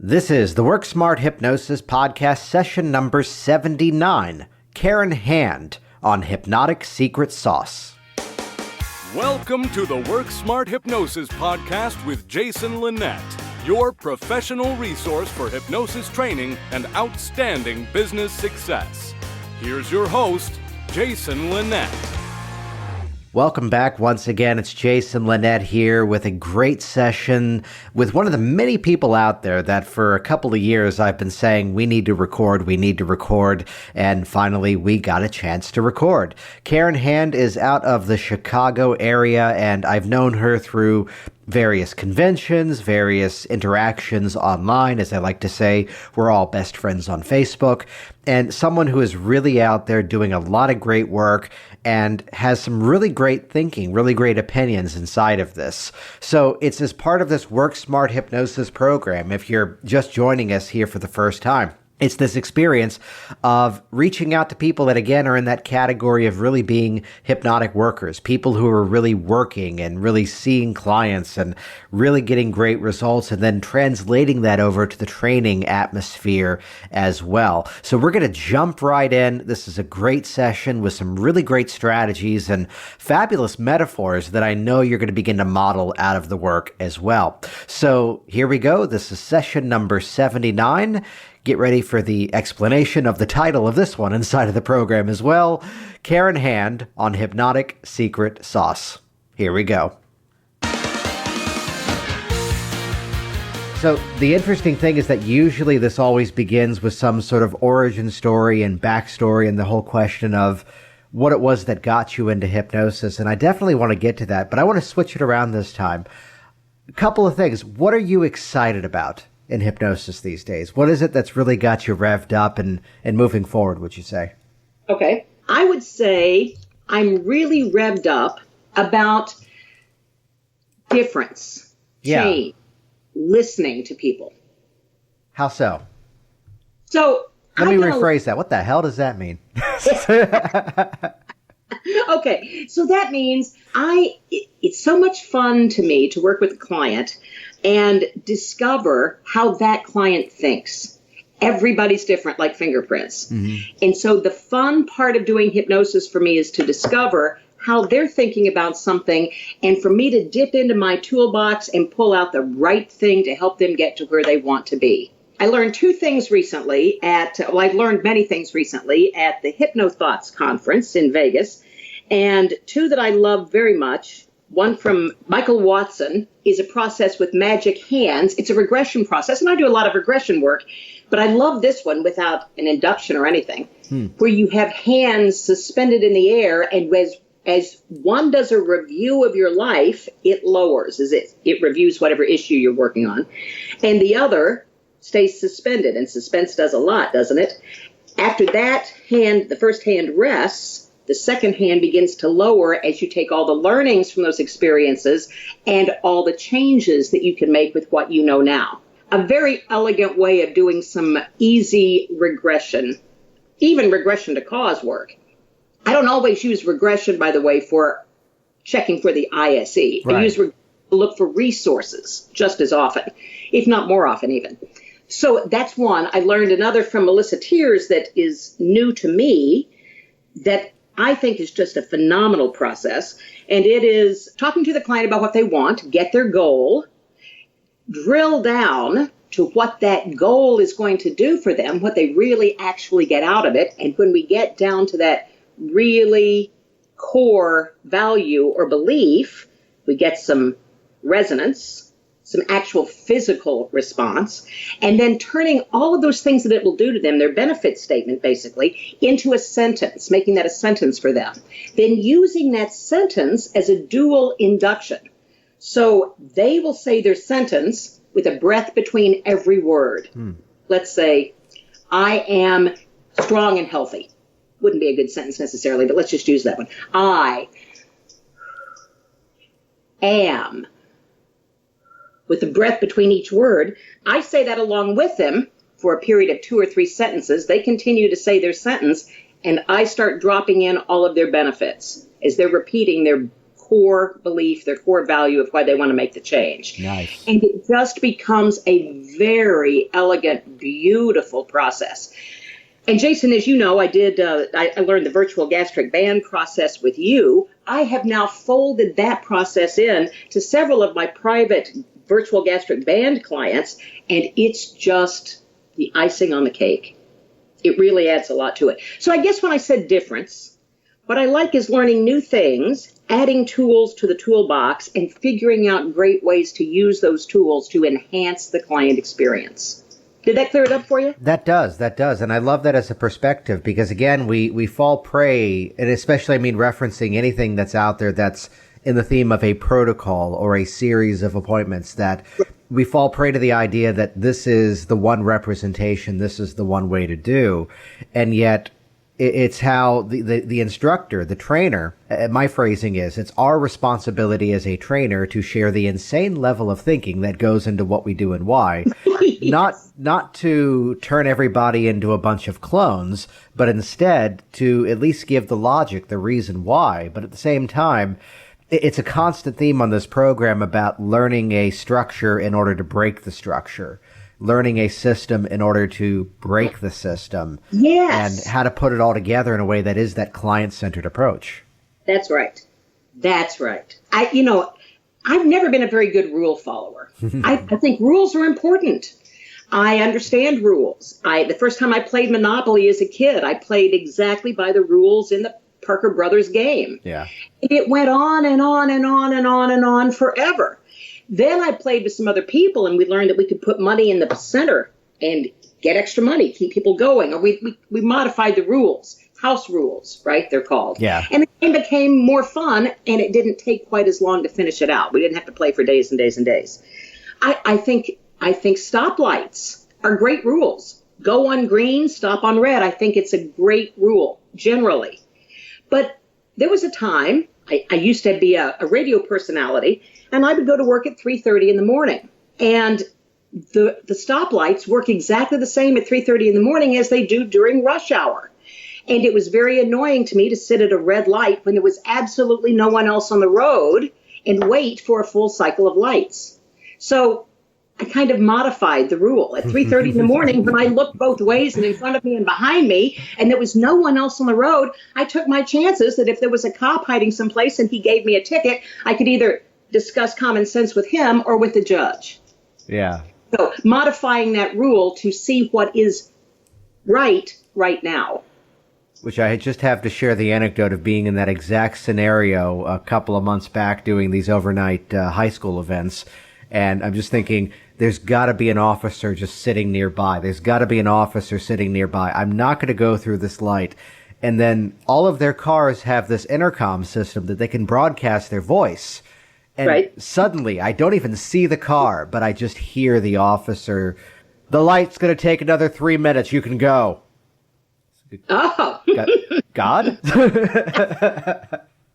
This is the Work Smart Hypnosis Podcast session number 79, Karen Hand on Hypnotic Secret Sauce. Welcome to the Work Smart Hypnosis Podcast with Jason Linett, your professional resource for hypnosis training and outstanding business success. Here's your host, Jason Linett. Welcome back once again. It's Jason Linett here with a great session with one of the many people out there that for a couple of years I've been saying we need to record, and finally we got a chance to record. Karen Hand is out of the Chicago area, and I've known her through various conventions, various interactions online. As I like to say, we're all best friends on Facebook, and someone who is really out there doing a lot of great work and has some really great thinking, really great opinions inside of this. So it's as part of this Work Smart Hypnosis program. If you're just joining us here for the first time, it's this experience of reaching out to people that, again, are in that category of really being hypnotic workers, people who are really working and really seeing clients and really getting great results, and then translating that over to the training atmosphere as well. So we're going to jump right in. This is a great session with some really great strategies and fabulous metaphors that I know you're going to begin to model out of the work as well. So here we go. This is session number 79. Get ready for the explanation of the title of this one inside of the program as well. Karen Hand on Hypnotic Secret Sauce. Here we go. So the interesting thing is that usually this always begins with some sort of origin story and backstory and the whole question of what it was that got you into hypnosis. And I definitely want to get to that, but I want to switch it around this time. A couple of things. What are you excited about in hypnosis these days? What is it that's really got you revved up and moving forward, would you say? Okay. I would say I'm really revved up about difference, change, listening to people. How so? So let me rephrase that. What the hell does that mean? Okay. So that means it's so much fun to me to work with a client and discover how that client thinks. Everybody's different, like fingerprints. Mm-hmm. And so the fun part of doing hypnosis for me is to discover how they're thinking about something, and for me to dip into my toolbox and pull out the right thing to help them get to where they want to be. I learned I've learned many things recently at the Hypnothoughts conference in Vegas, and two that I love very much. One from Michael Watson is a process with magic hands. It's a regression process, and I do a lot of regression work, but I love this one without an induction or anything, where you have hands suspended in the air, and as one does a review of your life, it lowers, it reviews whatever issue you're working on, and the other stays suspended, and suspense does a lot, doesn't it? After that hand, the first hand rests, the second hand begins to lower as you take all the learnings from those experiences and all the changes that you can make with what you know now. A very elegant way of doing some easy regression, even regression to cause work. I don't always use regression, by the way, for checking for the ISE. Right. I use regression to look for resources just as often, if not more often even. So that's one. I learned another from Melissa Tiers that is new to me that I think is just a phenomenal process. And it is talking to the client about what they want, get their goal, drill down to what that goal is going to do for them, what they really actually get out of it. And when we get down to that really core value or belief, we get some resonance, some actual physical response, and then turning all of those things that it will do to them, their benefit statement basically, into a sentence, making that a sentence for them. Then using that sentence as a dual induction. So they will say their sentence with a breath between every word. Let's say, I am strong and healthy. Wouldn't be a good sentence necessarily, but let's just use that one. I am. With the breath between each word, I say that along with them for a period of 2 or 3 sentences. They continue to say their sentence, and I start dropping in all of their benefits as they're repeating their core belief, their core value of why they want to make the change. Nice. And it just becomes a very elegant, beautiful process. And Jason, as you know, I learned the virtual gastric band process with you. I have now folded that process in to several of my private virtual gastric band clients, and it's just the icing on the cake. It really adds a lot to it. So I guess when I said difference, what I like is learning new things, adding tools to the toolbox, and figuring out great ways to use those tools to enhance the client experience. Did that clear it up for you? That does. And I love that as a perspective because, again, we fall prey, and especially, referencing anything that's out there that's in the theme of a protocol or a series of appointments, that we fall prey to the idea that this is the one representation, this is the one way to do. And yet it's how the instructor, the trainer, my phrasing is, it's our responsibility as a trainer to share the insane level of thinking that goes into what we do and why. Not to turn everybody into a bunch of clones, but instead to at least give the logic, the reason why. But at the same time, it's a constant theme on this program about learning a structure in order to break the structure, learning a system in order to break the system. Yes. And how to put it all together in a way that is that client-centered approach. That's right. I've never been a very good rule follower. I think rules are important. I understand rules. The first time I played Monopoly as a kid, I played exactly by the rules in the Parker Brothers game. Yeah. And it went on and on and on and on and on forever. Then I played with some other people, and we learned that we could put money in the center and get extra money, keep people going. Or we modified the rules, house rules, right? They're called. Yeah. And the game became more fun, and it didn't take quite as long to finish it out. We didn't have to play for days and days and days. I think stoplights are great rules. Go on green, stop on red. I think it's a great rule, generally. But there was a time, I used to be a radio personality, and I would go to work at 3:30 in the morning. And the stoplights work exactly the same at 3:30 in the morning as they do during rush hour. And it was very annoying to me to sit at a red light when there was absolutely no one else on the road and wait for a full cycle of lights. So I kind of modified the rule. At 3:30 in the morning, when I looked both ways and in front of me and behind me, and there was no one else on the road, I took my chances that if there was a cop hiding someplace and he gave me a ticket, I could either discuss common sense with him or with the judge. Yeah. So modifying that rule to see what is right now. Which I just have to share the anecdote of being in that exact scenario a couple of months back doing these overnight high school events. And I'm just thinking, there's got to be an officer just sitting nearby. There's got to be an officer sitting nearby. I'm not going to go through this light. And then all of their cars have this intercom system that they can broadcast their voice. And right. Suddenly, I don't even see the car, but I just hear the officer, "The light's going to take another 3 minutes. You can go." Oh. God?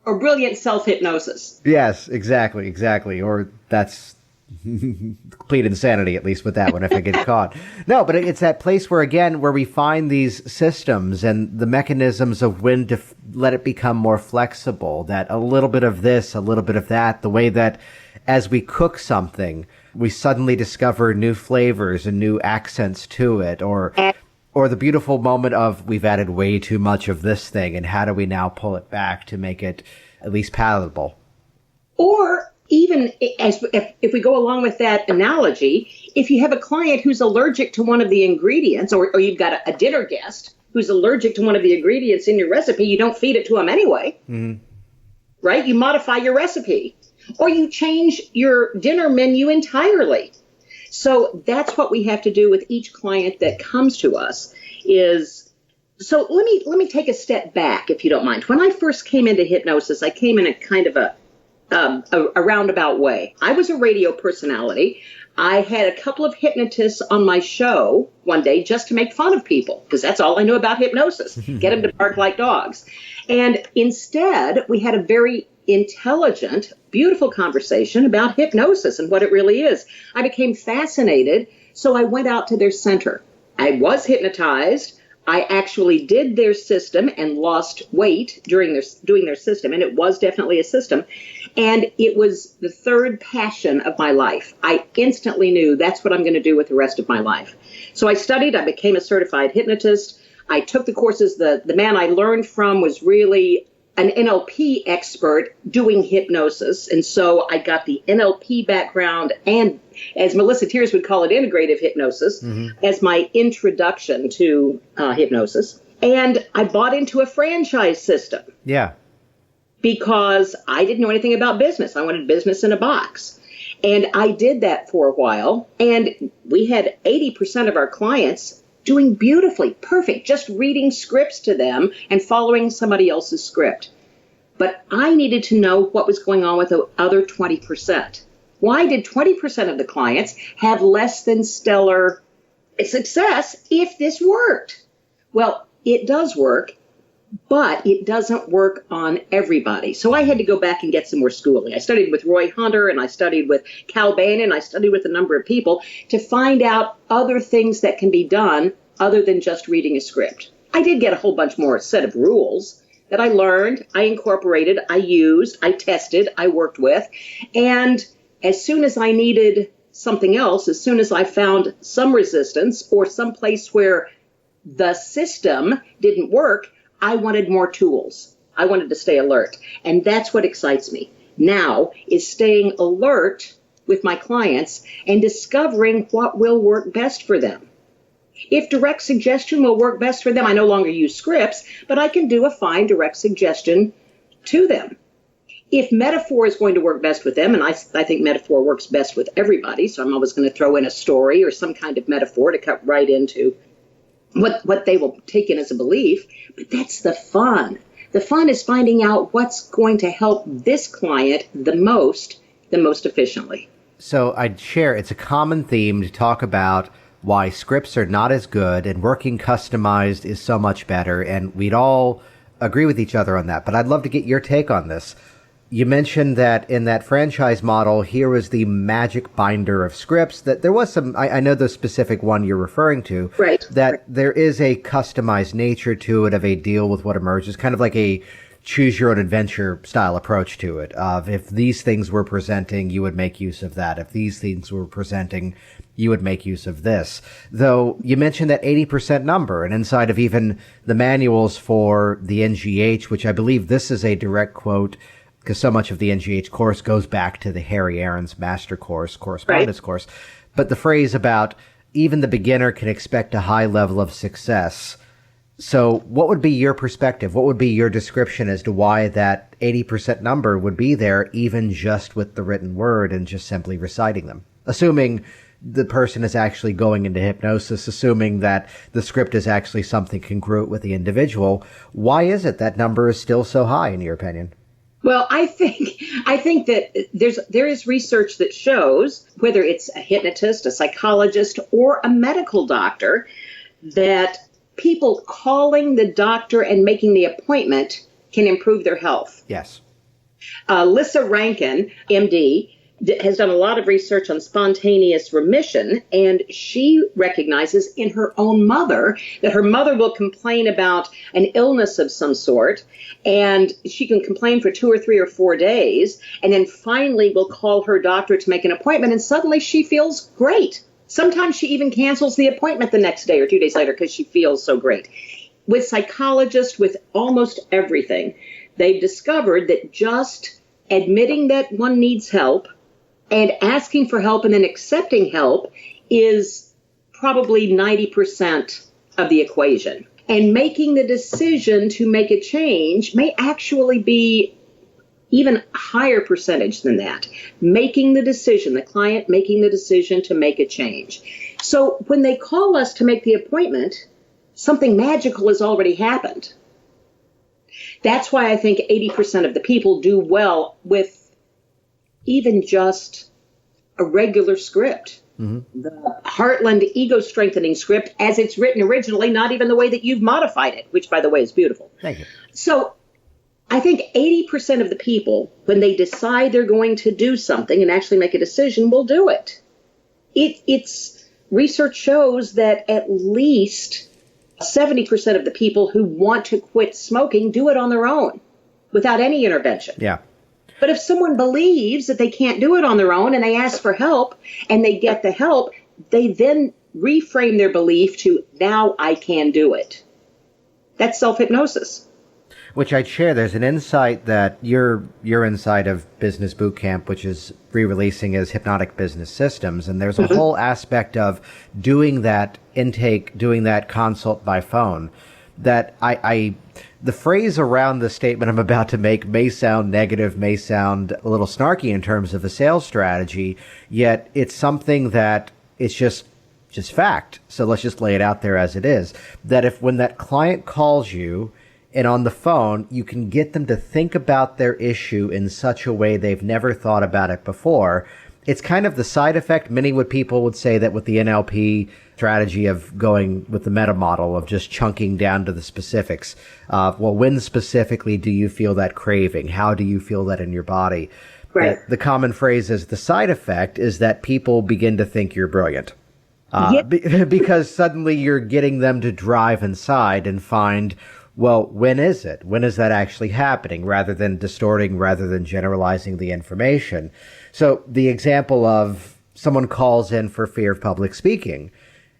Or brilliant self-hypnosis. Yes, exactly. Or that's complete insanity, at least with that one, if I get caught. No, but it's that place where we find these systems and the mechanisms of when to let it become more flexible, that a little bit of this, a little bit of that, the way that as we cook something, we suddenly discover new flavors and new accents to it, or the beautiful moment of we've added way too much of this thing, and how do we now pull it back to make it at least palatable? Or even if we go along with that analogy, if you have a client who's allergic to one of the ingredients, or you've got a dinner guest who's allergic to one of the ingredients in your recipe, you don't feed it to them anyway, right? You modify your recipe, or you change your dinner menu entirely. So that's what we have to do with each client that comes to us. So let me take a step back, if you don't mind. When I first came into hypnosis, I came in a kind of a roundabout way. I was a radio personality. I had a couple of hypnotists on my show one day just to make fun of people, because that's all I knew about hypnosis. Get them to bark like dogs. And instead, we had a very intelligent, beautiful conversation about hypnosis and what it really is. I became fascinated, so I went out to their center. I was hypnotized. I actually did their system and lost weight during doing their system, and it was definitely a system. And it was the third passion of my life. I instantly knew that's what I'm going to do with the rest of my life. So I studied, I became a certified hypnotist. I took the courses. The man I learned from was really an NLP expert doing hypnosis. And so I got the NLP background and, as Melissa Tiers would call it, integrative hypnosis as my introduction to hypnosis. And I bought into a franchise system. Yeah. Because I didn't know anything about business. I wanted business in a box. And I did that for a while. And we had 80% of our clients doing beautifully, perfect, just reading scripts to them and following somebody else's script. But I needed to know what was going on with the other 20%. Why did 20% of the clients have less than stellar success if this worked? Well, it does work, but it doesn't work on everybody. So I had to go back and get some more schooling. I studied with Roy Hunter, and I studied with Cal Bannon, I studied with a number of people to find out other things that can be done other than just reading a script. I did get a whole bunch more set of rules that I learned, I incorporated, I used, I tested, I worked with. And as soon as I needed something else, as soon as I found some resistance or some place where the system didn't work, I wanted more tools. I wanted to stay alert. And that's what excites me now, is staying alert with my clients and discovering what will work best for them. If direct suggestion will work best for them, I no longer use scripts, but I can do a fine direct suggestion to them. If metaphor is going to work best with them, and I think metaphor works best with everybody, so I'm always going to throw in a story or some kind of metaphor to cut right into what they will take in as a belief, but that's the fun. The fun is finding out what's going to help this client the most efficiently. So I'd share, it's a common theme to talk about why scripts are not as good and working customized is so much better, and we'd all agree with each other on that. But I'd love to get your take on this. You mentioned that in that franchise model, here was the magic binder of scripts, that there was some, I know the specific one you're referring to, right? That there is a customized nature to it, of a deal with what emerges, kind of like a choose your own adventure style approach to it, of if these things were presenting, you would make use of that. If these things were presenting, you would make use of this. Though you mentioned that 80% number, and inside of even the manuals for the NGH, which I believe this is a direct quote, because so much of the NGH course goes back to the Harry Aaron's master course, correspondence course. But the phrase about even the beginner can expect a high level of success. So what would be your perspective? What would be your description as to why that 80% number would be there, even just with the written word and just simply reciting them? Assuming the person is actually going into hypnosis, assuming that the script is actually something congruent with the individual, why is it that number is still so high, in your opinion? Well, I think that there is research that shows, whether it's a hypnotist, a psychologist, or a medical doctor, that people calling the doctor and making the appointment can improve their health. Yes. Lissa Rankin, MD, has done a lot of research on spontaneous remission, and she recognizes in her own mother that her mother will complain about an illness of some sort, and she can complain for 2 or 3 or 4 days, and then finally will call her doctor to make an appointment, and suddenly she feels great. Sometimes she even cancels the appointment the next day or 2 days later because she feels so great. With psychologists, with almost everything, they've discovered that just admitting that one needs help and asking for help and then accepting help is probably 90% of the equation. And making the decision to make a change may actually be even a higher percentage than that. Making the decision, the client making the decision to make a change. So when they call us to make the appointment, something magical has already happened. That's why I think 80% of the people do well with even just a regular script. Mm-hmm. The Heartland ego strengthening script as it's written originally, not even the way that you've modified it, which, by the way, is beautiful. Thank you. So I think 80% of the people, when they decide they're going to do something and actually make a decision, will do it. It's research shows that at least 70% of the people who want to quit smoking do it on their own without any intervention. Yeah. But if someone believes that they can't do it on their own and they ask for help and they get the help, they then reframe their belief to, now I can do it. That's self-hypnosis. Which I'd share. There's an insight that your insight of Business Bootcamp, which is re-releasing as Hypnotic Business Systems, and there's a whole aspect of doing that intake, doing that consult by phone, that the phrase around the statement I'm about to make may sound negative, may sound a little snarky in terms of a sales strategy, yet it's something that it's just fact. So let's just lay it out there as it is, that if when that client calls you and on the phone, you can get them to think about their issue in such a way they've never thought about it before. It's kind of the side effect. Many people would say that with the NLP strategy of going with the meta model of just chunking down to the specifics. Well, when specifically do you feel that craving? How do you feel that in your body? Right. The common phrase is the side effect is that people begin to think you're brilliant. Because suddenly you're getting them to drive inside and find, well, when is it? When is that actually happening? Rather than distorting, rather than generalizing the information. So the example of someone calls in for fear of public speaking,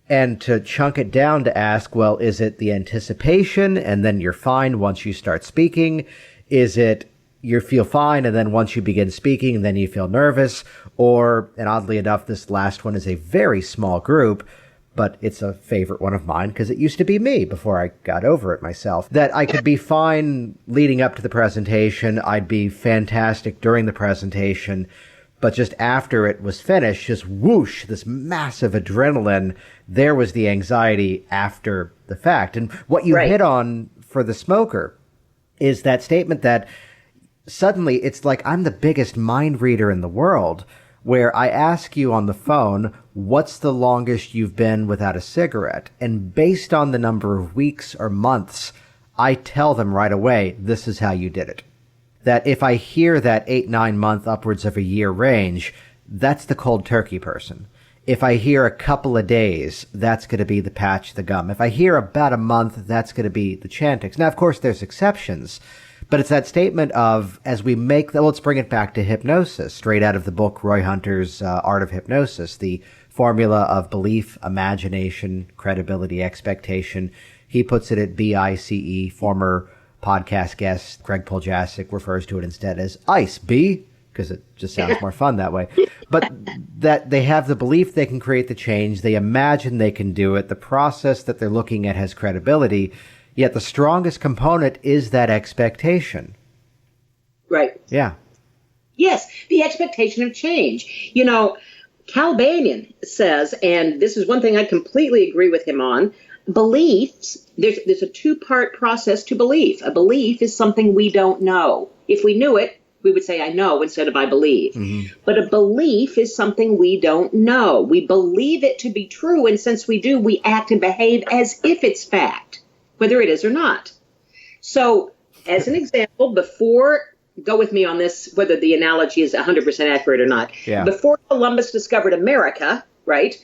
and to chunk it down to ask, well, is it the anticipation and then you're fine once you start speaking? Is it you feel fine and then once you begin speaking and then you feel nervous? Or, and oddly enough, this last one is a very small group, but it's a favorite one of mine because it used to be me before I got over it myself, that I could be fine leading up to the presentation. I'd be fantastic during the presentation, but just after it was finished, just whoosh, this massive adrenaline, there was the anxiety after the fact. And what you hit on for the smoker is that statement that suddenly it's like I'm the biggest mind reader in the world, where I ask you on the phone, what's the longest you've been without a cigarette? And based on the number of weeks or months, I tell them right away, this is how you did it. That if I hear that 8-9 month, upwards of a year range, that's the cold turkey person. If I hear a couple of days, that's going to be the patch the gum. If I hear about a month, that's going to be the Chantix. Now, of course, there's exceptions. But it's that statement of, as we make the, let's bring it back to hypnosis, straight out of the book, Roy Hunter's Art of Hypnosis, the formula of belief, imagination, credibility, expectation. He puts it at BICE. Former podcast guest Greg Poljasic refers to it instead as ICE, B, because it just sounds more fun that way. But that they have the belief they can create the change. They imagine they can do it. The process that they're looking at has credibility. Yet the strongest component is that expectation. Right. Yeah. Yes, the expectation of change. You know, Cal Banyan says, and this is one thing I completely agree with him on, beliefs, there's a two-part process to belief. A belief is something we don't know. If we knew it, we would say I know instead of I believe. Mm-hmm. But a belief is something we don't know. We believe it to be true, and since we do, we act and behave as if it's fact, whether it is or not. So, as an example, go with me on this, whether the analogy is 100% accurate or not. Yeah. Before Columbus discovered America, right,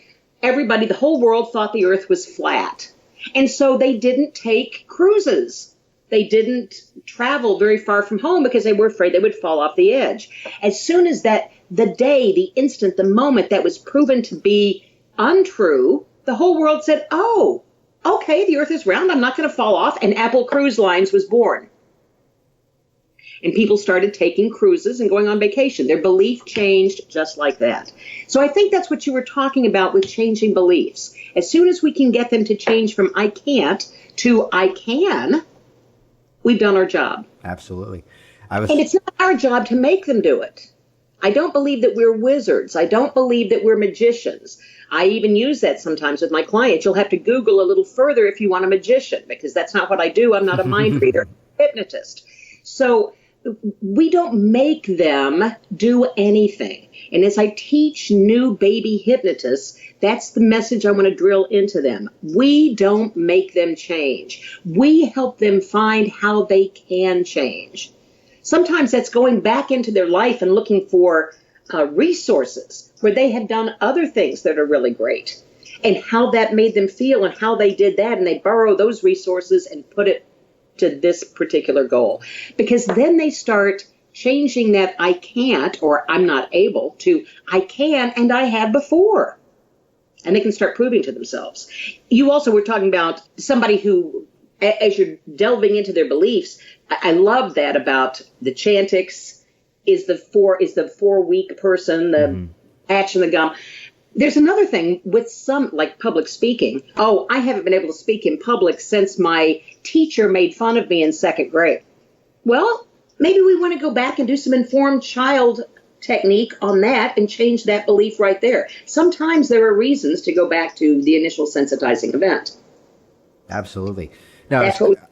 everybody, the whole world thought the earth was flat. And so they didn't take cruises. They didn't travel very far from home because they were afraid they would fall off the edge. As soon as the instant, the moment that was proven to be untrue, the whole world said, oh, okay, the earth is round, I'm not going to fall off. And Apple Cruise Lines was born. And people started taking cruises and going on vacation. Their belief changed just like that. So I think that's what you were talking about with changing beliefs. As soon as we can get them to change from I can't to I can, we've done our job. Absolutely. And it's not our job to make them do it. I don't believe that we're wizards. I don't believe that we're magicians. I even use that sometimes with my clients. You'll have to Google a little further if you want a magician, because that's not what I do. I'm not a mind reader, I'm a hypnotist. So we don't make them do anything. And as I teach new baby hypnotists, that's the message I want to drill into them. We don't make them change. We help them find how they can change. Sometimes that's going back into their life and looking for resources where they have done other things that are really great and how that made them feel and how they did that. And they borrow those resources and put it to this particular goal, because then they start changing that I can't or I'm not able to I can and I have before. And they can start proving to themselves. You also were talking about somebody who, as you're delving into their beliefs, I love that about the Chantix is the 4-week person, the action, the gum. There's another thing with some, like public speaking. Oh, I haven't been able to speak in public since my teacher made fun of me in second grade. Well, maybe we want to go back and do some informed child technique on that and change that belief right there. Sometimes there are reasons to go back to the initial sensitizing event. Absolutely. Now,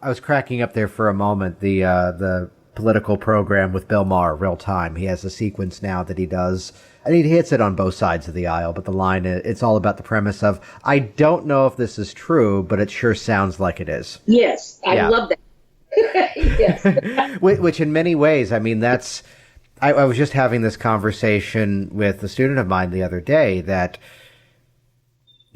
I was cracking up there for a moment. The political program with Bill Maher, Real Time. He has a sequence now that he does, and he hits it on both sides of the aisle, but the line, it's all about the premise of, I don't know if this is true, but it sure sounds like it is. Yes, I love that. Yes. Which in many ways, I mean, that's, I was just having this conversation with a student of mine the other day that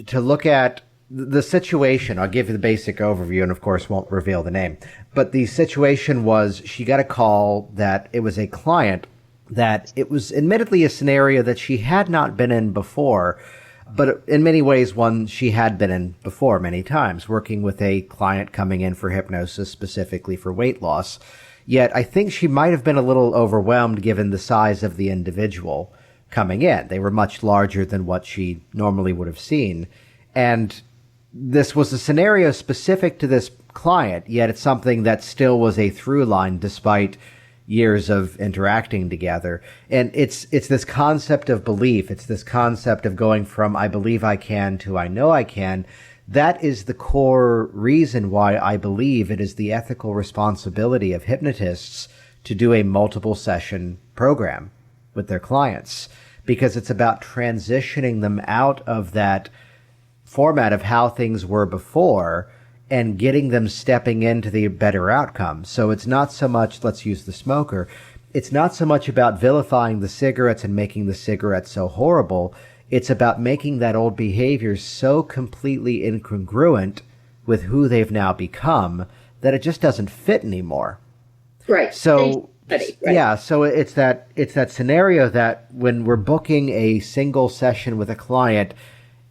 to look at the situation, I'll give you the basic overview and of course won't reveal the name, but the situation was she got a call that it was a client that it was admittedly a scenario that she had not been in before, but in many ways one she had been in before many times, working with a client coming in for hypnosis specifically for weight loss. Yet I think she might have been a little overwhelmed given the size of the individual coming in. They were much larger than what she normally would have seen. And this was a scenario specific to this client, yet it's something that still was a through line despite years of interacting together. And it's this concept of belief. It's this concept of going from I believe I can to I know I can. That is the core reason why I believe it is the ethical responsibility of hypnotists to do a multiple session program with their clients, because it's about transitioning them out of that format of how things were before and getting them stepping into the better outcome. So it's not so much, let's use the smoker, it's not so much about vilifying the cigarettes and making the cigarettes so horrible. It's about making that old behavior so completely incongruent with who they've now become that it just doesn't fit anymore. Right. So, right. yeah, so it's that scenario that when we're booking a single session with a client,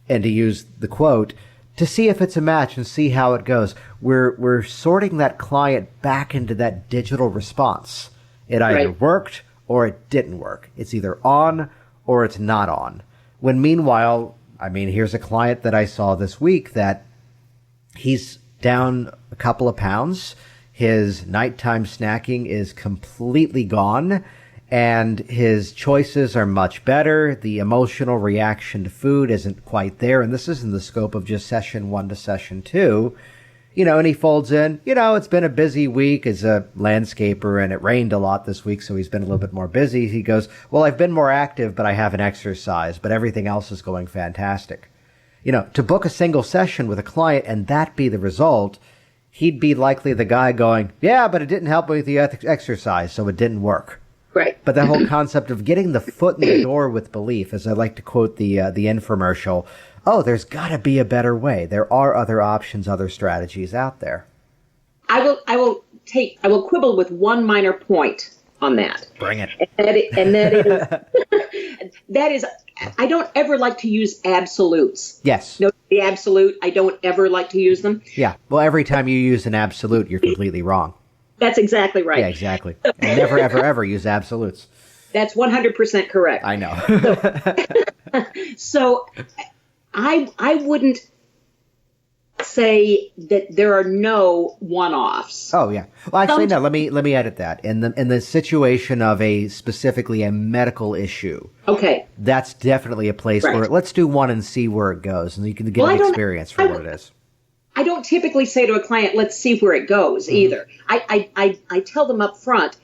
and to use the quote, to see if it's a match and see how it goes, we're sorting that client back into that digital response. It either worked or it didn't work. It's either on or it's not on. When meanwhile, I mean, here's a client that I saw this week that he's down a couple of pounds. His nighttime snacking is completely gone, and his choices are much better. The emotional reaction to food isn't quite there, and this is in the scope of just session 1 to session 2. And he folds in, it's been a busy week as a landscaper, and it rained a lot this week, so he's been a little bit more busy. He goes, well, I've been more active, but I haven't exercised, but everything else is going fantastic. To book a single session with a client and that be the result, he'd be likely the guy going, yeah, but it didn't help me with the exercise, so it didn't work. Right. But the whole concept of getting the foot in the door with belief, as I like to quote the infomercial, oh, there's got to be a better way. There are other options, other strategies out there. I will quibble with one minor point on that. Bring it. And that is, I don't ever like to use absolutes. Yes. The absolute, I don't ever like to use them. Yeah. Well, every time you use an absolute, you're completely wrong. That's exactly right. Yeah, exactly. And never, ever, ever use absolutes. That's 100% correct. I know. So I wouldn't say that there are no one-offs. Oh yeah. Well, actually, no. Let me edit that. In the situation of specifically a medical issue. Okay. That's definitely a place where let's do one and see where it goes, and you can get an experience for what it is. I don't typically say to a client, let's see where it goes either. I tell them up front,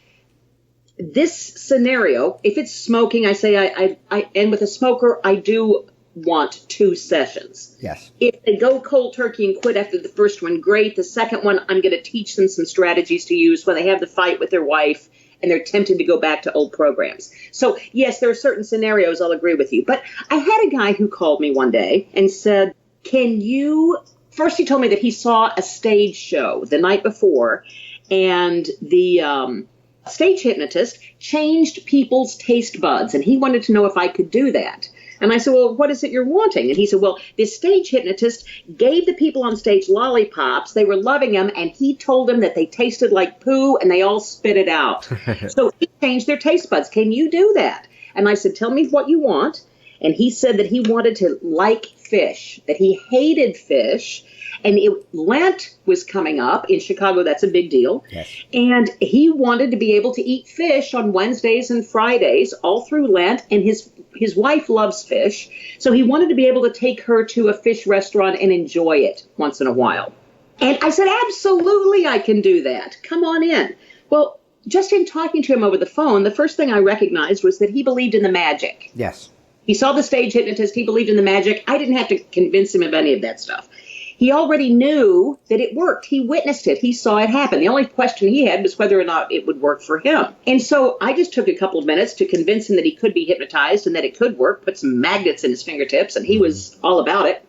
this scenario, if it's smoking, I say and with a smoker, I do want 2 sessions. Yes. If they go cold turkey and quit after the first one, great. The second one, I'm going to teach them some strategies to use when they have the fight with their wife and they're tempted to go back to old programs. So yes, there are certain scenarios I'll agree with you. But I had a guy who called me one day and said, first he told me that he saw a stage show the night before, and the stage hypnotist changed people's taste buds, and he wanted to know if I could do that. And I said, well, what is it you're wanting? And he said, well, this stage hypnotist gave the people on stage lollipops. They were loving them, and he told them that they tasted like poo, and they all spit it out. So he changed their taste buds. Can you do that? And I said, tell me what you want. And he said that he wanted to like fish, that he hated fish. And Lent was coming up in Chicago. That's a big deal. Yes. And he wanted to be able to eat fish on Wednesdays and Fridays all through Lent. And his wife loves fish. So he wanted to be able to take her to a fish restaurant and enjoy it once in a while. And I said, absolutely, I can do that. Come on in. Well, just in talking to him over the phone, the first thing I recognized was that he believed in the magic. Yes. He saw the stage hypnotist. He believed in the magic. I didn't have to convince him of any of that stuff. He already knew that it worked. He witnessed it. He saw it happen. The only question he had was whether or not it would work for him. And so I just took a couple of minutes to convince him that he could be hypnotized and that it could work, put some magnets in his fingertips, and he was all about it.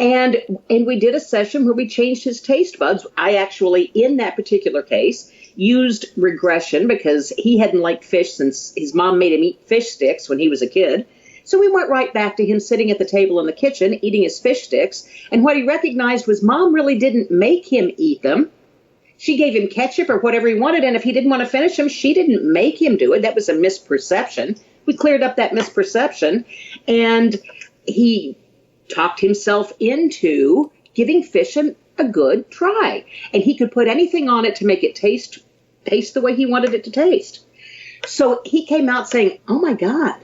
And we did a session where we changed his taste buds. I actually, in that particular case, used regression because he hadn't liked fish since his mom made him eat fish sticks when he was a kid. So we went right back to him sitting at the table in the kitchen, eating his fish sticks. And what he recognized was Mom really didn't make him eat them. She gave him ketchup or whatever he wanted. And if he didn't want to finish them, she didn't make him do it. That was a misperception. We cleared up that misperception. And he talked himself into giving fish a good try. And he could put anything on it to make it taste the way he wanted it to taste. So he came out saying, oh, my God.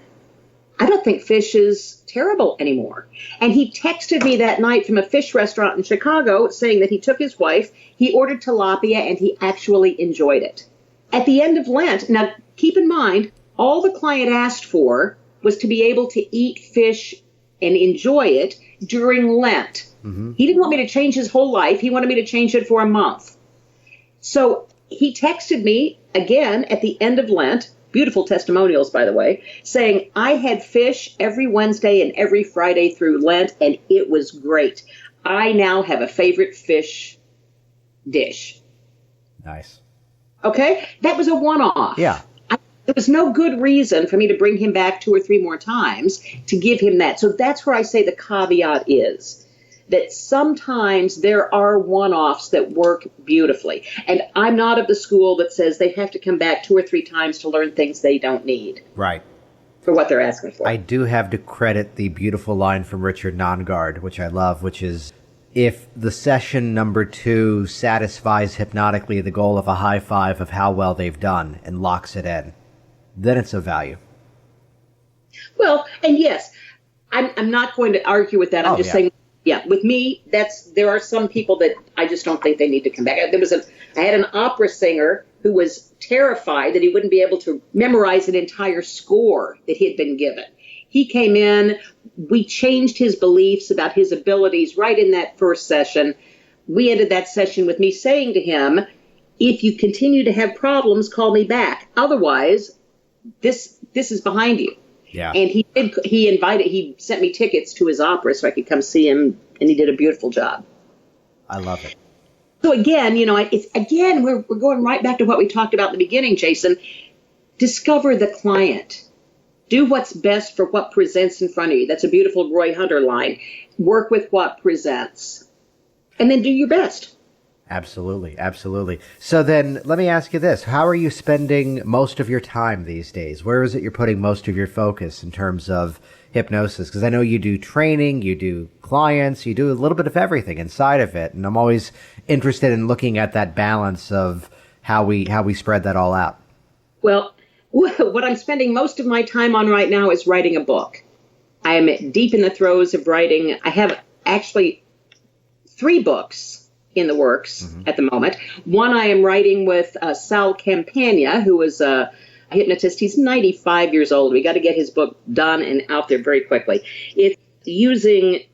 I don't think fish is terrible anymore. And he texted me that night from a fish restaurant in Chicago saying that he took his wife, he ordered tilapia, and he actually enjoyed it. At the end of Lent, now keep in mind, all the client asked for was to be able to eat fish and enjoy it during Lent. Mm-hmm. He didn't want me to change his whole life. He wanted me to change it for a month. So he texted me again at the end of Lent, beautiful testimonials, by the way, saying, I had fish every Wednesday and every Friday through Lent, and it was great. I now have a favorite fish dish. Nice. Okay? That was a one-off. Yeah. There was no good reason for me to bring him back 2 or 3 more times to give him that. So that's where I say the caveat is that sometimes there are one-offs that work beautifully. And I'm not of the school that says they have to come back 2 or 3 times to learn things they don't need. Right. For what they're asking for. I do have to credit the beautiful line from Richard Nongard, which I love, which is, if the session number 2 satisfies hypnotically the goal of a high five of how well they've done and locks it in, then it's of value. Well, and yes, I'm not going to argue with that. I'm just saying, yeah, with me, there are some people that I just don't think they need to come back. I had an opera singer who was terrified that he wouldn't be able to memorize an entire score that he had been given. He came in, we changed his beliefs about his abilities right in that first session. We ended that session with me saying to him, if you continue to have problems, call me back. Otherwise, this is behind you. Yeah. And he sent me tickets to his opera so I could come see him, and he did a beautiful job. I love it. So again, we're going right back to what we talked about in the beginning, Jason. Discover the client. Do what's best for what presents in front of you. That's a beautiful Roy Hunter line. Work with what presents. And then do your best. Absolutely, absolutely. So then let me ask you this. How are you spending most of your time these days? Where is it you're putting most of your focus in terms of hypnosis? Because I know you do training, you do clients, you do a little bit of everything inside of it. And I'm always interested in looking at that balance of how we spread that all out. Well, what I'm spending most of my time on right now is writing a book. I am deep in the throes of writing. I have actually 3 books in the works at the moment. One I am writing with Sal Campagna, who is a hypnotist. He's 95 years old. We got to get his book done and out there very quickly. It's using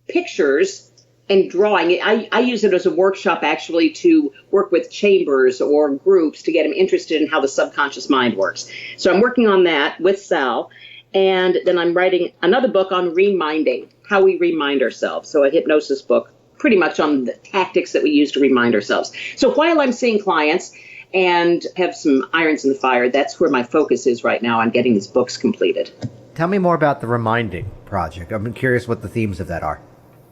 pictures and drawing. I use it as a workshop actually to work with chambers or groups to get them interested in how the subconscious mind works. So I'm working on that with Sal. And then I'm writing another book on reminding, how we remind ourselves. So a hypnosis book, pretty much on the tactics that we use to remind ourselves. So while I'm seeing clients, and have some irons in the fire. That's where my focus is right now on getting these books completed. Tell me more about the Reminding Project. I'm curious what the themes of that are.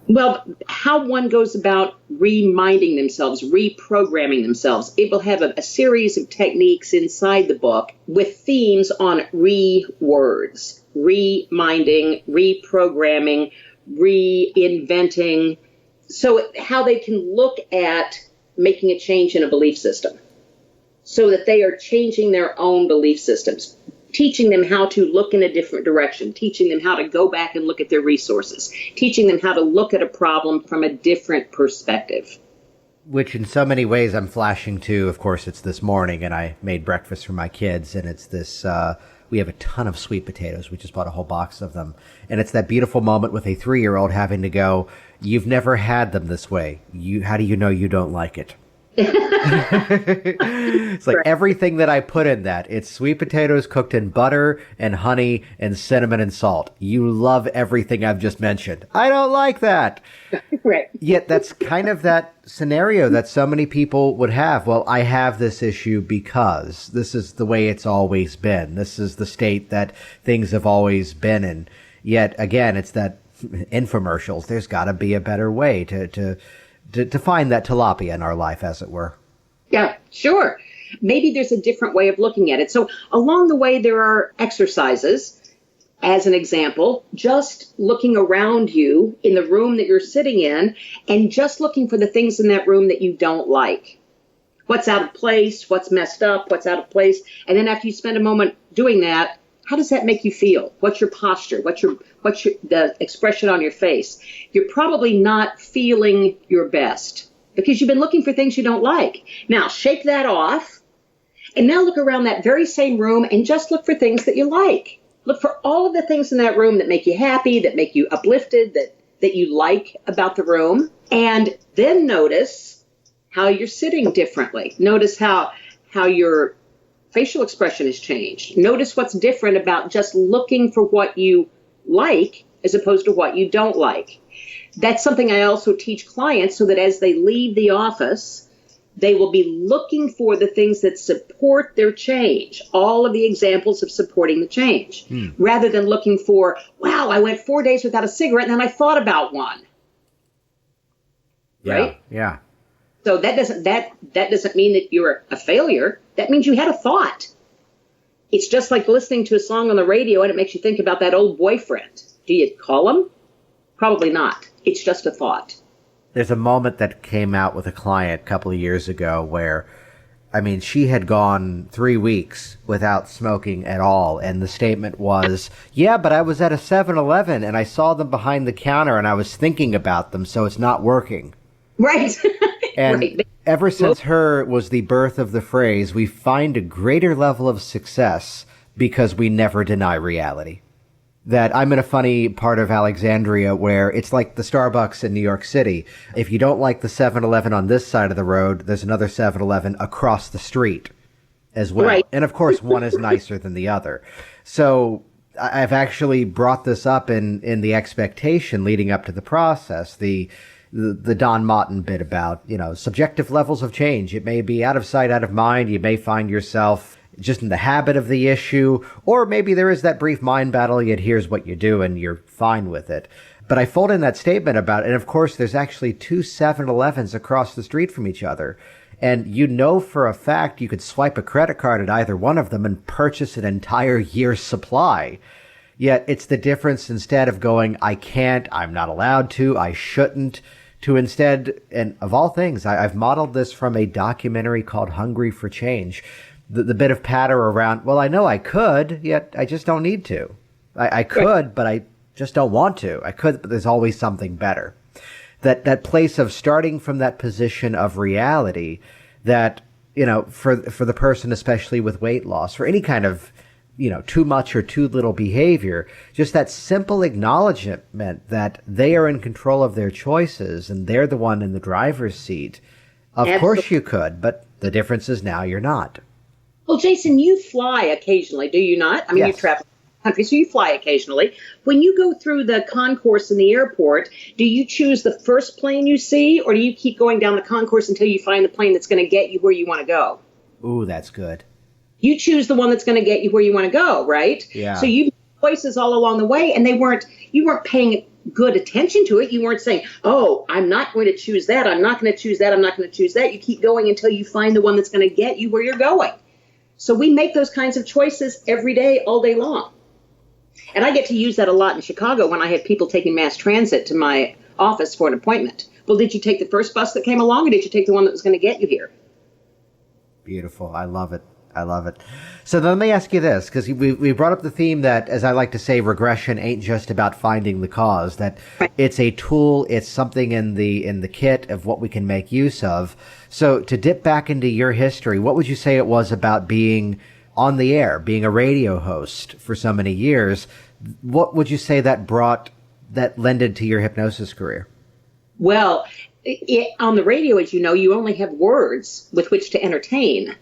Well, how one goes about reminding themselves, reprogramming themselves. It will have a series of techniques inside the book with themes on re-words, reminding, reprogramming, reinventing. So how they can look at making a change in a belief system so that they are changing their own belief systems. Teaching them how to look in a different direction, teaching them how to go back and look at their resources, teaching them how to look at a problem from a different perspective. Which in so many ways I'm flashing to, of course, it's this morning and I made breakfast for my kids and it's this, we have a ton of sweet potatoes. We just bought a whole box of them. And it's that beautiful moment with a 3-year-old having to go, you've never had them this way. How do you know you don't like it? It's like everything that I put in that. It's sweet potatoes cooked in butter and honey and cinnamon and salt. You love everything I've just mentioned. I don't like that. Right. Yet that's kind of that scenario that so many people would have. Well, I have this issue because this is the way it's always been. This is the state that things have always been in. Yet again, it's that infomercials. There's got to be a better way to find that tilapia in our life, as it were. Yeah, sure. Maybe there's a different way of looking at it. So along the way, there are exercises. As an example, just looking around you in the room that you're sitting in and just looking for the things in that room that you don't like. What's out of place? What's messed up? What's out of place? And then after you spend a moment doing that, how does that make you feel? What's your posture? What's the expression on your face? You're probably not feeling your best because you've been looking for things you don't like. Now, shake that off and now look around that very same room and just look for things that you like. Look for all of the things in that room that make you happy, that make you uplifted, that you like about the room. And then notice how you're sitting differently. Notice how your facial expression has changed. Notice what's different about just looking for what you like as opposed to what you don't like. That's something I also teach clients so that as they leave the office, they will be looking for the things that support their change, all of the examples of supporting the change, rather than looking for, wow, I went 4 days without a cigarette and then I thought about one. Yeah, right? Yeah. So that doesn't mean that you're a failure. That means you had a thought. It's just like listening to a song on the radio and it makes you think about that old boyfriend. Do you call him? Probably not. It's just a thought. There's a moment that came out with a client a couple of years ago where, I mean, she had gone 3 weeks without smoking at all. And the statement was, yeah, but I was at a 7-Eleven and I saw them behind the counter and I was thinking about them, so it's not working. Right. And right. Ever since her was the birth of the phrase, we find a greater level of success because we never deny reality. That I'm in a funny part of Alexandria where it's like the Starbucks in New York City. If you don't like the 7-Eleven on this side of the road, there's another 7-Eleven across the street as well. Right. And of course, one is nicer than the other. So I've actually brought this up in the expectation leading up to the process, the Don Motton bit about, subjective levels of change. It may be out of sight, out of mind. You may find yourself just in the habit of the issue, or maybe there is that brief mind battle, yet here's what you do and you're fine with it. But I fold in that statement about, and of course there's actually 2 7-Elevens across the street from each other. And for a fact you could swipe a credit card at either one of them and purchase an entire year's supply. Yet it's the difference instead of going, I can't, I'm not allowed to, I shouldn't, to instead, and of all things, I've modeled this from a documentary called Hungry for Change. The bit of patter around, well, I know I could, yet I just don't need to. I could, but I just don't want to. I could, but there's always something better. That place of starting from that position of reality that, for the person, especially with weight loss, for any kind of, too much or too little behavior, just that simple acknowledgement that they are in control of their choices and they're the one in the driver's seat. Of course you could, but the difference is now you're not. Well, Jason, you fly occasionally, do you not? I mean, yes. You travel the country, so you fly occasionally. When you go through the concourse in the airport, do you choose the first plane you see, or do you keep going down the concourse until you find the plane that's going to get you where you want to go? Ooh, that's good. You choose the one that's going to get you where you want to go, right? Yeah. So you made choices all along the way, and you weren't paying good attention to it. You weren't saying, oh, I'm not going to choose that. I'm not going to choose that. I'm not going to choose that. You keep going until you find the one that's going to get you where you're going. So we make those kinds of choices every day, all day long. And I get to use that a lot in Chicago when I have people taking mass transit to my office for an appointment. Well, did you take the first bus that came along, or did you take the one that was going to get you here? Beautiful. I love it. I love it. So then let me ask you this, because we brought up the theme that, as I like to say, regression ain't just about finding the cause, that it's a tool, it's something in the kit of what we can make use of. So to dip back into your history, what would you say it was about being on the air, being a radio host for so many years? What would you say that lended to your hypnosis career? Well, on the radio, as you know, you only have words with which to entertain.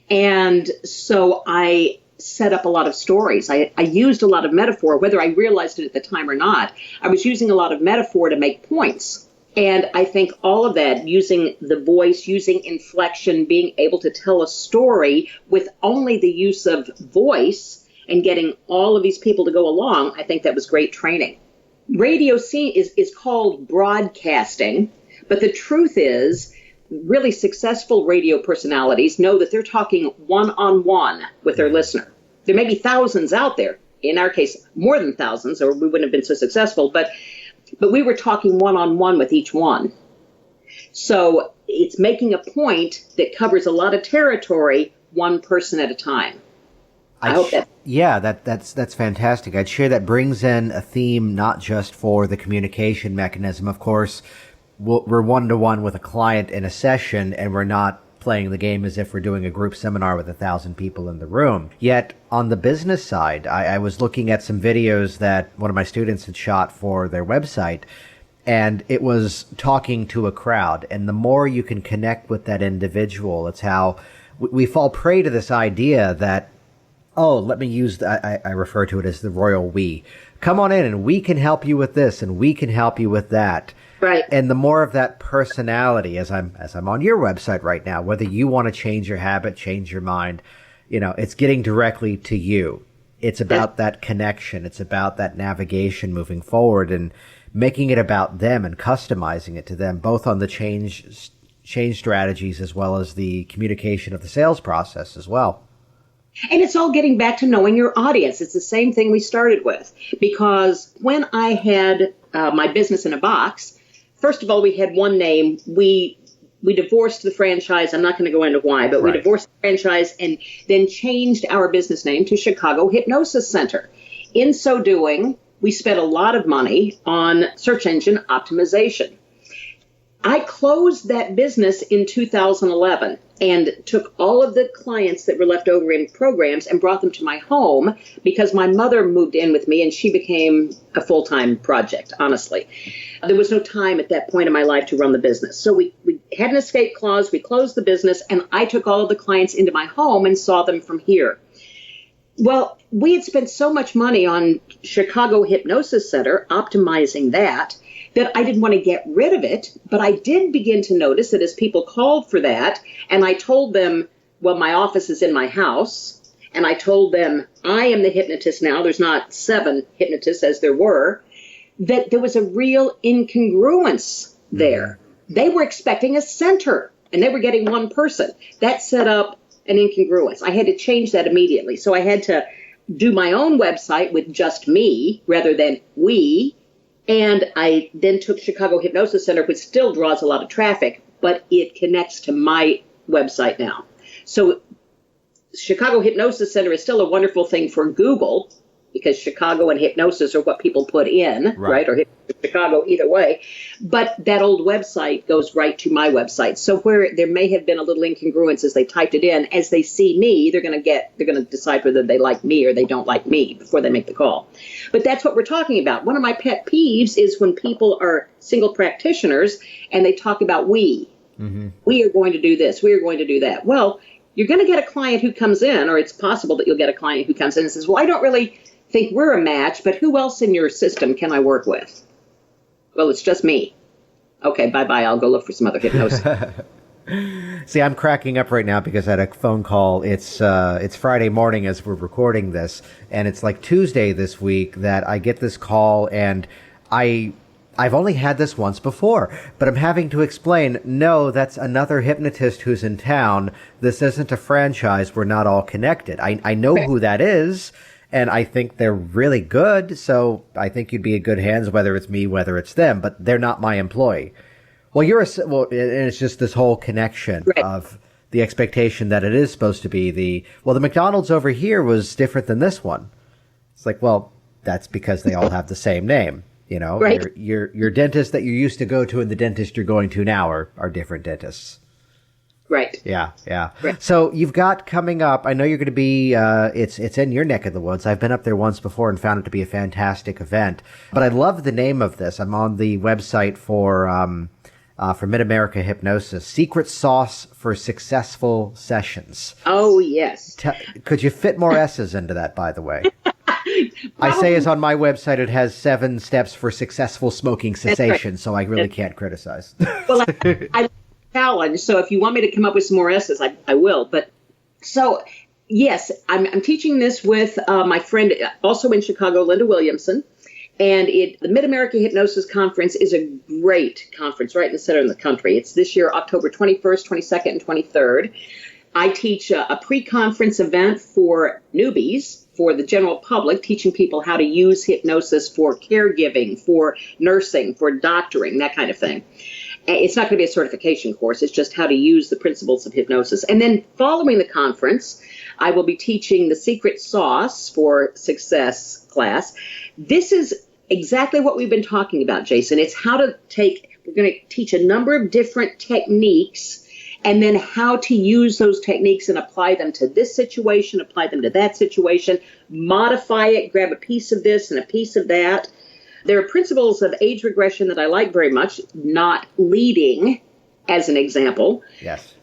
And so I set up a lot of stories. I used a lot of metaphor, whether I realized it at the time or not. I was using a lot of metaphor to make points. And I think all of that, using the voice, using inflection, being able to tell a story with only the use of voice and getting all of these people to go along, I think that was great training. Radio is called broadcasting, but the truth is, really successful radio personalities know that they're talking one-on-one with their listener. There may be thousands out there. In our case, more than thousands, or we wouldn't have been so successful. But we were talking one-on-one with each one. So it's making a point that covers a lot of territory, one person at a time. I hope that. Yeah, that's fantastic. I'd share that brings in a theme not just for the communication mechanism. Of course, we're one-to-one with a client in a session, and we're not playing the game as if we're doing a group seminar with 1,000 people in the room. Yet, on the business side, I was looking at some videos that one of my students had shot for their website, and it was talking to a crowd. And the more you can connect with that individual, it's how we fall prey to this idea that, oh, let me use, I refer to it as the royal we. Come on in and we can help you with this and we can help you with that. Right. And the more of that personality, as I'm on your website right now, whether you want to change your habit, change your mind, it's getting directly to you. It's about that connection. It's about that navigation moving forward and making it about them and customizing it to them, both on the change strategies as well as the communication of the sales process as well. And it's all getting back to knowing your audience. It's the same thing we started with, because when I had my business in a box, first of all, we had one name. We divorced the franchise. I'm not going to go into why, but right. We divorced the franchise and then changed our business name to Chicago Hypnosis Center. In so doing, we spent a lot of money on search engine optimization. I closed that business in 2011 and took all of the clients that were left over in programs and brought them to my home because my mother moved in with me and she became a full-time project, honestly. There was no time at that point in my life to run the business. So we had an escape clause, we closed the business, and I took all of the clients into my home and saw them from here. Well, we had spent so much money on Chicago Hypnosis Center, optimizing that I didn't want to get rid of it, but I did begin to notice that as people called for that, and I told them, well, my office is in my house, and I told them, I am the hypnotist now, there's not 7 hypnotists as there were, that there was a real incongruence there. They were expecting a center, and they were getting one person. That set up an incongruence. I had to change that immediately. So I had to do my own website with just me rather than we. And I then took Chicago Hypnosis Center, which still draws a lot of traffic, but it connects to my website now. So Chicago Hypnosis Center is still a wonderful thing for Google, because Chicago and hypnosis are what people put in, right? Or Chicago, either way. But that old website goes right to my website. So where there may have been a little incongruence as they typed it in, as they see me, they're going to decide whether they like me or they don't like me before they make the call. But that's what we're talking about. One of my pet peeves is when people are single practitioners and they talk about we. Mm-hmm. We are going to do this. We are going to do that. Well, you're going to get a client who comes in, or it's possible that you'll get a client who comes in and says, well, I don't really think we're a match, but who else in your system can I work with? Well, it's just me. Okay, bye-bye. I'll go look for some other hypnosis. See, I'm cracking up right now because I had a phone call. It's Friday morning as we're recording this, and it's like Tuesday this week that I get this call, and I've only had this once before, but I'm having to explain, no, that's another hypnotist who's in town. This isn't a franchise. We're not all connected. I know who that is, and I think they're really good, so I think you'd be in good hands, whether it's me, whether it's them, but they're not my employee. Well, and it's just this whole connection of the expectation that it is supposed to be the McDonald's over here was different than this one. It's like, well, that's because they all have the same name. You know, your dentist that you used to go to and the dentist you're going to now are different dentists. Right. Yeah. Right. So you've got coming up, I know you're going to be, it's in your neck of the woods. I've been up there once before and found it to be a fantastic event. But I love the name of this. I'm on the website for Mid-America Hypnosis, Secret Sauce for Successful Sessions. Oh, yes. Could you fit more S's into that, by the way? I say as on my website, it has 7 steps for successful smoking cessation, so I really can't criticize. Well, I challenge, so if you want me to come up with some more S's, I will. But so, yes, I'm teaching this with my friend, also in Chicago, Linda Williamson. And the Mid-America Hypnosis Conference is a great conference right in the center of the country. It's this year, October 21st, 22nd, and 23rd. I teach a pre-conference event for newbies, for the general public, teaching people how to use hypnosis for caregiving, for nursing, for doctoring, that kind of thing. It's not going to be a certification course. It's just how to use the principles of hypnosis. And then following the conference, I will be teaching the Secret Sauce for Success class. This is exactly what we've been talking about, Jason. It's how to we're going to teach a number of different techniques and then how to use those techniques and apply them to this situation, apply them to that situation, modify it, grab a piece of this and a piece of that. There are principles of age regression that I like very much, not leading as an example. Yes.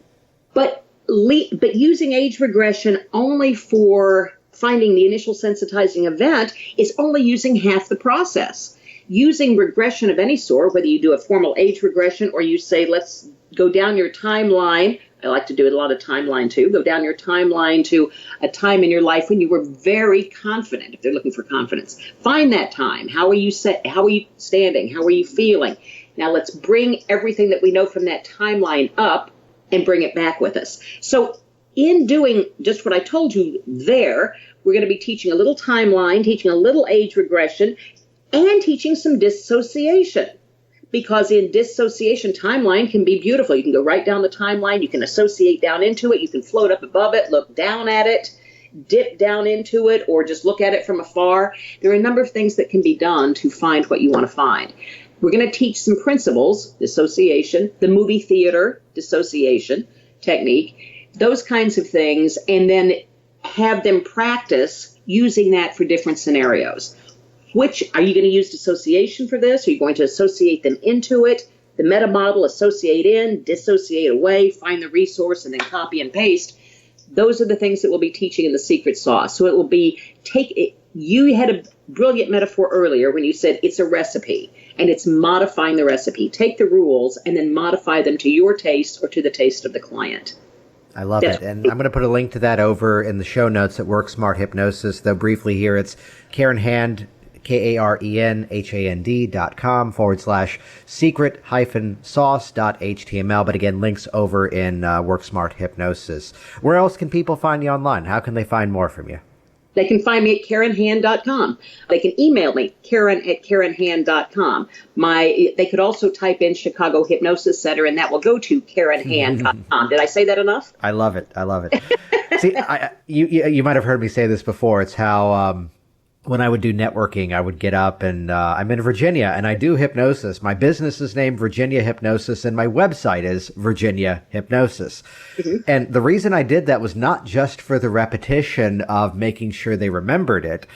But using age regression only for finding the initial sensitizing event is only using half the process. Using regression of any sort, whether you do a formal age regression or you say, let's go down your timeline. I like to do a lot of timeline too. Go down your timeline to a time in your life when you were very confident, if they're looking for confidence. Find that time. How are you How are you standing? How are you feeling? Now let's bring everything that we know from that timeline up and bring it back with us. So in doing just what I told you there, we're going to be teaching a little timeline, teaching a little age regression, and teaching some dissociation. Because in dissociation, timeline can be beautiful. You can go right down the timeline. You can associate down into it. You can float up above it, look down at it, dip down into it, or just look at it from afar. There are a number of things that can be done to find what you want to find. We're going to teach some principles, dissociation, the movie theater dissociation technique, those kinds of things, and then have them practice using that for different scenarios. Which, are you going to use dissociation for this? Are you going to associate them into it? The meta model, associate in, dissociate away, find the resource, and then copy and paste. Those are the things that we'll be teaching in the secret sauce. So it will be, you had a brilliant metaphor earlier when you said it's a recipe, and it's modifying the recipe. Take the rules and then modify them to your taste or to the taste of the client. I love it. And I'm going to put a link to that over in the show notes at Work Smart Hypnosis. Though briefly here, it's Karen Hand, KarenHand.com/secret-sauce.html. But again, links over in Work Smart Hypnosis. Where else can people find you online? How can they find more from you? They can find me at KarenHand.com. They can email me, Karen@KarenHand.com. They could also type in Chicago Hypnosis Center, and that will go to KarenHand.com. Did I say that enough? I love it. See, you might have heard me say this before. It's how when I would do networking, I would get up and I'm in Virginia and I do hypnosis. My business is named Virginia Hypnosis and my website is Virginia Hypnosis. Mm-hmm. And the reason I did that was not just for the repetition of making sure they remembered it,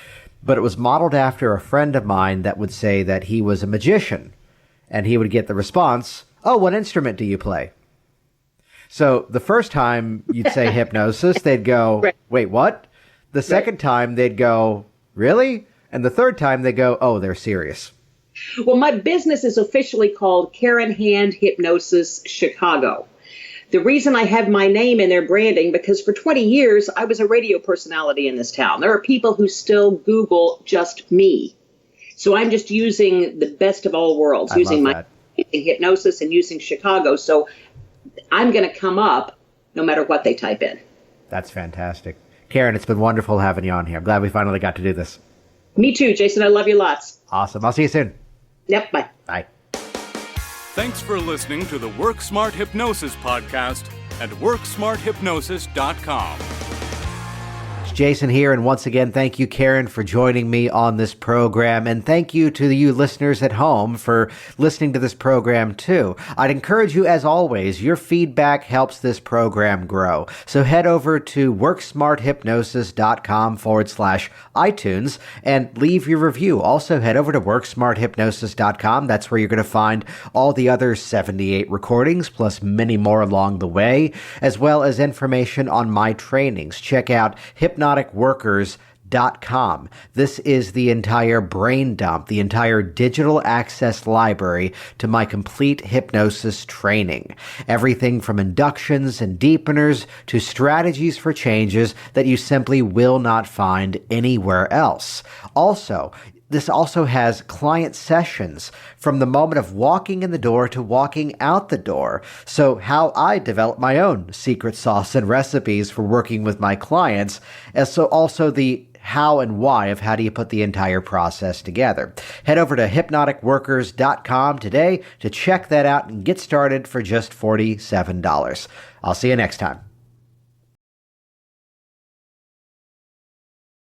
but it was modeled after a friend of mine that would say that he was a magician and he would get the response, "Oh, what instrument do you play?" So the first time you'd say hypnosis, they'd go, "Wait, what?" The second time they'd go, "Really?" And the third time they go, "Oh, they're serious." Well, my business is officially called Karen Hand Hypnosis Chicago. The reason I have my name in their branding, because for 20 years, I was a radio personality in this town. There are people who still Google just me. So I'm just using the best of all worlds, using hypnosis and using Chicago. So I'm going to come up no matter what they type in. That's fantastic. Karen, it's been wonderful having you on here. I'm glad we finally got to do this. Me too, Jason. I love you lots. Awesome. I'll see you soon. Yep. Bye. Bye. Thanks for listening to the Work Smart Hypnosis podcast at WorkSmartHypnosis.com. Jason here, and once again, thank you, Karen, for joining me on this program, and thank you to you listeners at home for listening to this program too. I'd encourage you, as always, your feedback helps this program grow. So head over to WorkSmartHypnosis.com/iTunes and leave your review. Also head over to WorkSmartHypnosis.com. That's where you're going to find all the other 78 recordings, plus many more along the way, as well as information on my trainings. Check out hypnoticworkers.com. This is the entire brain dump, the entire digital access library to my complete hypnosis training. Everything from inductions and deepeners to strategies for changes that you simply will not find anywhere else. This also has client sessions from the moment of walking in the door to walking out the door. So how I develop my own secret sauce and recipes for working with my clients, and so also the how and why of how do you put the entire process together. Head over to hypnoticworkers.com today to check that out and get started for just $47. I'll see you next time.